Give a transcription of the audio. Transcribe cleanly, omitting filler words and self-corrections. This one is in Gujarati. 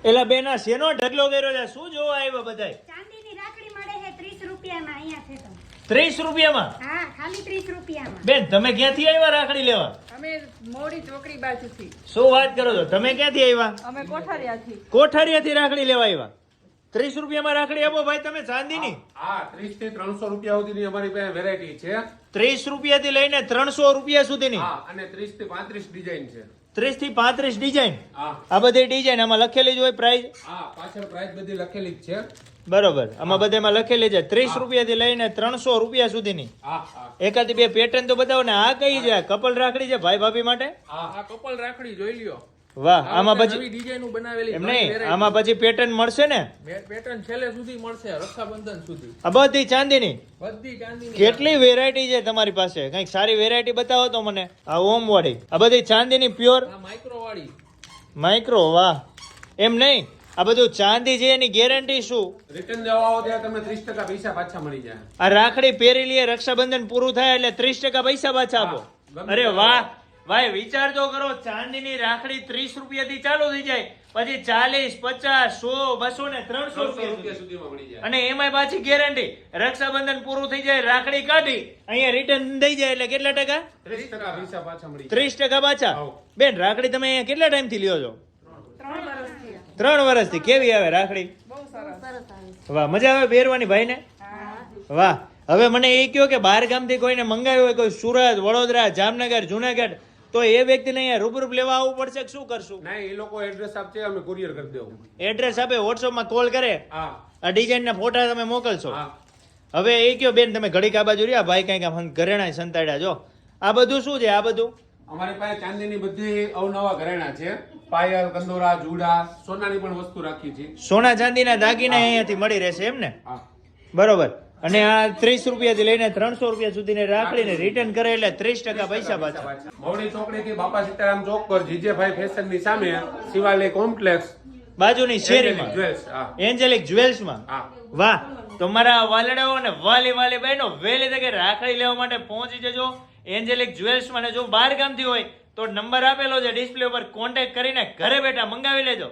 એલા બેન આ શેનો ઢગલો કર્યો છે? શું જોવા આવ્યા બધાય? ચાંદીની રાખડી મળે છે 30 રૂપિયામાં અહીંયા છે તો. 30 રૂપિયામાં? હા, ખાલી 30 રૂપિયામાં. બેન તમે ક્યાંથી આવ્યા રાખડી લેવા? અમે મોડી ચોકડી બાજુથી. શું વાત કરો છો? તમે ક્યાંથી આવ્યા? અમે કોઠારિયાથી. કોઠારીયાથી રાખડી લેવા આવ્યા? 30 રૂપિયામાં રાખડી આપો ભાઈ તમે ચાંદીની? હા, 30 થી 300 રૂપિયા સુધીની અમારી પાસે વેરાયટી છે. 30 રૂપિયાથી લઈને 300 રૂપિયા સુધીની? હા, અને 30 થી 35 ડિઝાઇન છે. 30 થી 35 ડિઝાઇન? હા, આ બધી ડિઝાઇન આમાં લખેલી જ હોય પ્રાઇસ? હા, પાછળ પ્રાઇસ બધી લખેલી જ છે. બરોબર, આમાં બધામાં લખેલી છે 30 રૂપિયાથી લઈને 300 રૂપિયા સુધીની. હા, હા, એકાદી બે પેટર્ન તો બતાવો ને. આ કઈ છે? કપલ રાખડી છે ભાઈ ભાભી માટે? હા. આ કપલ રાખડી જોઈ લ્યો. વાહ, આમાં પછી નવી ડિઝાઇન બનાવેલી. એમ નહીં, આમાં પછી પેટર્ન મળશે ને? પેટર્ન છેલ્લે સુધી મળશે, રક્ષાબંધન સુધી. આ બધી ચાંદીની? બધી ચાંદીની. કેટલી વેરાયટી છે તમારી પાસે? કઈક સારી વેરાયટી બતાવો તો મને. આ ઓમ વાળી, આ બધી ચાંદીની પ્યોર આ માઇક્રો વાળી. માઇક્રો? વાહ. એમ નહીં, આ બધું ચાંદી છે એની ગેરંટી શું? રિટર્ન જવા આવો ત્યારે તમને 30% પૈસા પાછા મળી જાય. આ રાખડી પહેરી લઈએ, રક્ષાબંધન પૂરું થાય એટલે 30% પૈસા પાછા આપો? ગમે અરે વાહ ભાઈ, વિચાર તો કરો. ચાંદીની રાખડી 30 રૂપિયાથી ચાલુ થઈ જાય, પછી 40, 50, 100, 200 ને 300 રૂપિયા સુધી. સુધીમાં મળી જાય. અને એમાંય પાછી ગેરંટી. રક્ષાબંધન પૂરું થઈ જાય, રાખડી કાઢી અહીંયા રિટર્ન થઈ જાય એટલે કેટલા ટકા? 30% પૈસા પાછા મળી જાય. 30% પાછા. હાઉ. બેન રાખડી તમે અહીંયા કેટલા ટાઈમ થી લ્યો છો? 3 વર્ષથી. 3 વર્ષથી. કેવી આવે રાખડી? બહુ સરસ. વાહ, મજા આવે પહેરવાની ભાઈ ને? વાહ. હવે મને એ કહો કે બહાર ગામથી કોઈને મંગાવ્યું હોય, કોઈ સુરત, વડોદરા, જામનગર, જુનાગઢ, તો એ વ્યક્તિને અહીંયા રૂબરૂ લેવા આવવું પડશે કે શું કરશું? નહીં, એ લોકો એડ્રેસ આપશે, અમે કુરિયર કરી દેવું. એડ્રેસ આપે, વોટ્સઅપમાં કોલ કરે, હા, આ ડિઝાઇનના ફોટા તમે મોકલશો. હા. હવે એ કયો બેન, તમે ઘડીક આ બાજુ રહ્યા, ભાઈ કઈક ઘરેણા સંતાડ્યા જો. આ બધું શું છે? આ બધું અમારી પાસે ચાંદીની બધી અવનવા ઘરેણા છે. પાયલ, કંદોરા, જુડા, સોનાની પણ વસ્તુ રાખી છે. સોના ચાંદીના દાગીના અહીંયાથી મળી રહેશે એમ ને? હા, બરોબર. અને આ 30 રૂપિયાથી લઈને 300 રૂપિયા સુધીની રાખડીને રિટર્ન કરે એટલે 30% પૈસા પાછા. મોવડી ચોકડી થી બાપા સીતારામ ચોક પર જીજેભાઈ ફેશન ની સામે શિવાલય કોમ્પ્લેક્સ બાજુની શેરીમાં જ્વેલ્સ. હા, એન્જેલિક જ્વેલ્સમાં. હા. વાહ, તમારા વાલડાઓ ને વાલી વાલી બહેનો વહેલી તકે રાખડી લેવા માટે પહોંચી જજો એન્જેલિક જ્વેલ્સમાં. ને જો બહાર ગામથી હોય તો નંબર આપેલો છે ડિસ્પ્લે ઉપર, કોન્ટેક્ટ કરીને ઘરે બેઠા મંગાવી લેજો.